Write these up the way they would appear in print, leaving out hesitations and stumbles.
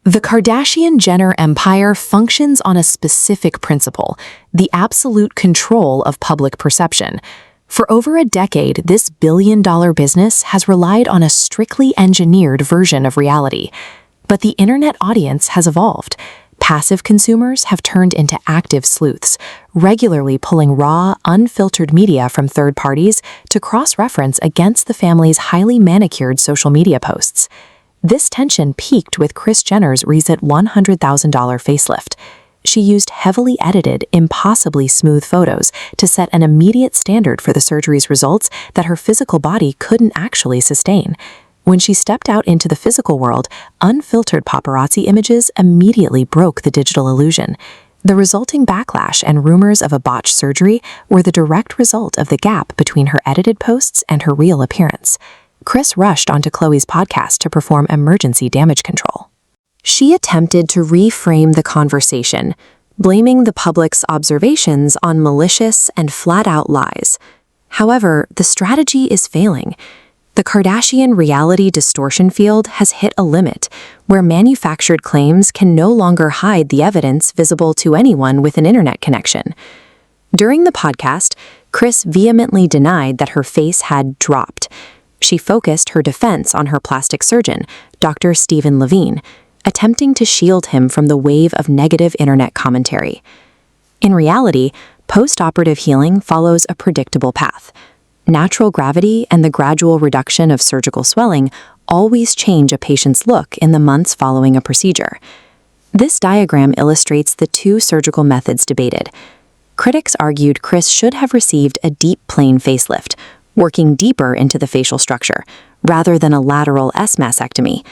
The Kardashian-Jenner empire functions on a specific principle: the absolute control of public perception. For over a decade, this billion-dollar business has relied on a strictly engineered version of reality. But the internet audience has evolved. Passive consumers have turned into active sleuths, regularly pulling raw, unfiltered media from third parties to cross-reference against the family's highly manicured social media posts. This tension peaked with Kris Jenner's recent $100,000 facelift. She used heavily edited, impossibly smooth photos to set an immediate standard for the surgery's results that her physical body couldn't actually sustain. When she stepped out into the physical world, unfiltered paparazzi images immediately broke the digital illusion. The resulting backlash and rumors of a botched surgery were the direct result of the gap between her edited posts and her real appearance. Kris rushed onto Khloé's podcast to perform emergency damage control. She attempted to reframe the conversation, blaming the public's observations on malicious and flat-out lies. However, the strategy is failing. The Kardashian reality distortion field has hit a limit, where manufactured claims can no longer hide the evidence visible to anyone with an internet connection. During the podcast, Kris vehemently denied that her face had dropped. She focused her defense on her plastic surgeon, Dr. Stephen Levine, attempting to shield him from the wave of negative internet commentary. In reality, post-operative healing follows a predictable path. Natural gravity and the gradual reduction of surgical swelling always change a patient's look in the months following a procedure. This diagram illustrates the two surgical methods debated. Critics argued Kris should have received a deep plane facelift, working deeper into the facial structure, rather than a lateral S-mastectomy.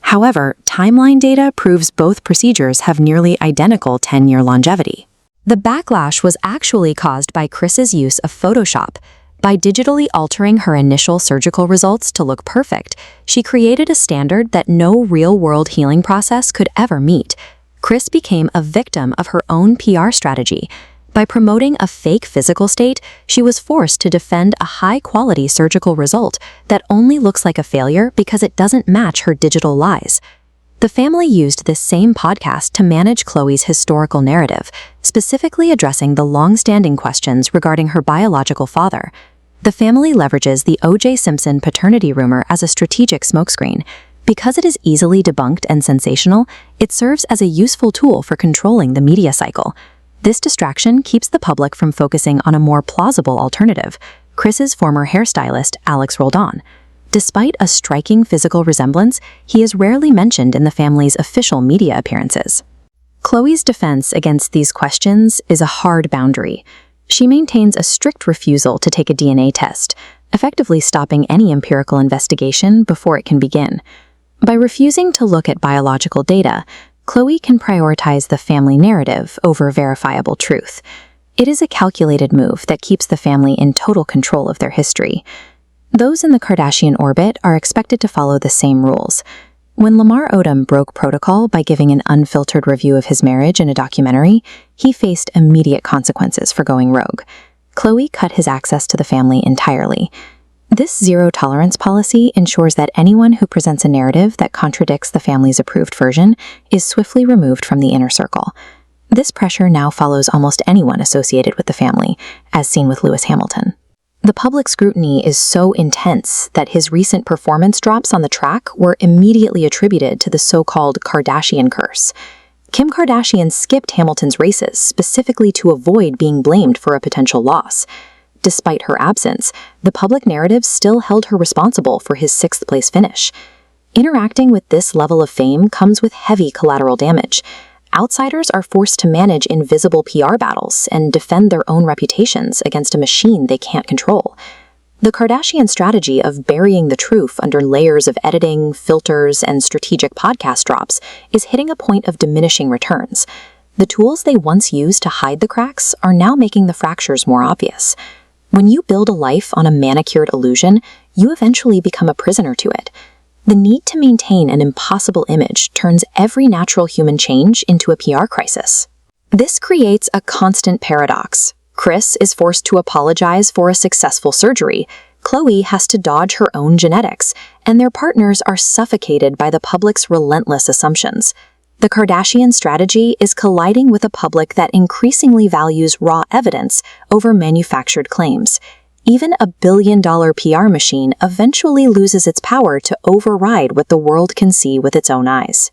However, timeline data proves both procedures have nearly identical 10-year longevity. The backlash was actually caused by Kris's use of Photoshop. By digitally altering her initial surgical results to look perfect, she created a standard that no real-world healing process could ever meet. Kris became a victim of her own PR strategy. By promoting a fake physical state, she was forced to defend a high-quality surgical result that only looks like a failure because it doesn't match her digital lies. The family used this same podcast to manage Khloé's historical narrative, specifically addressing the long-standing questions regarding her biological father. The family leverages the O.J. Simpson paternity rumor as a strategic smokescreen. Because it is easily debunked and sensational, it serves as a useful tool for controlling the media cycle. This distraction keeps the public from focusing on a more plausible alternative: Kris's former hairstylist, Alex Roldan. Despite a striking physical resemblance, he is rarely mentioned in the family's official media appearances. Khloé's defense against these questions is a hard boundary. She maintains a strict refusal to take a DNA test, effectively stopping any empirical investigation before it can begin. By refusing to look at biological data, Khloé can prioritize the family narrative over verifiable truth. It is a calculated move that keeps the family in total control of their history. Those in the Kardashian orbit are expected to follow the same rules. When Lamar Odom broke protocol by giving an unfiltered review of his marriage in a documentary, he faced immediate consequences for going rogue. Khloé cut his access to the family entirely. This zero-tolerance policy ensures that anyone who presents a narrative that contradicts the family's approved version is swiftly removed from the inner circle. This pressure now follows almost anyone associated with the family, as seen with Lewis Hamilton. The public scrutiny is so intense that his recent performance drops on the track were immediately attributed to the so-called Kardashian curse. Kim Kardashian skipped Hamilton's races specifically to avoid being blamed for a potential loss. Despite her absence, the public narrative still held her responsible for his sixth-place finish. Interacting with this level of fame comes with heavy collateral damage. Outsiders are forced to manage invisible PR battles and defend their own reputations against a machine they can't control. The Kardashian strategy of burying the truth under layers of editing, filters, and strategic podcast drops is hitting a point of diminishing returns. The tools they once used to hide the cracks are now making the fractures more obvious. When you build a life on a manicured illusion, you eventually become a prisoner to it. The need to maintain an impossible image turns every natural human change into a PR crisis. This creates a constant paradox. Kris is forced to apologize for a successful surgery, Khloé has to dodge her own genetics, and their partners are suffocated by the public's relentless assumptions. The Kardashian strategy is colliding with a public that increasingly values raw evidence over manufactured claims. Even a billion-dollar PR machine eventually loses its power to override what the world can see with its own eyes.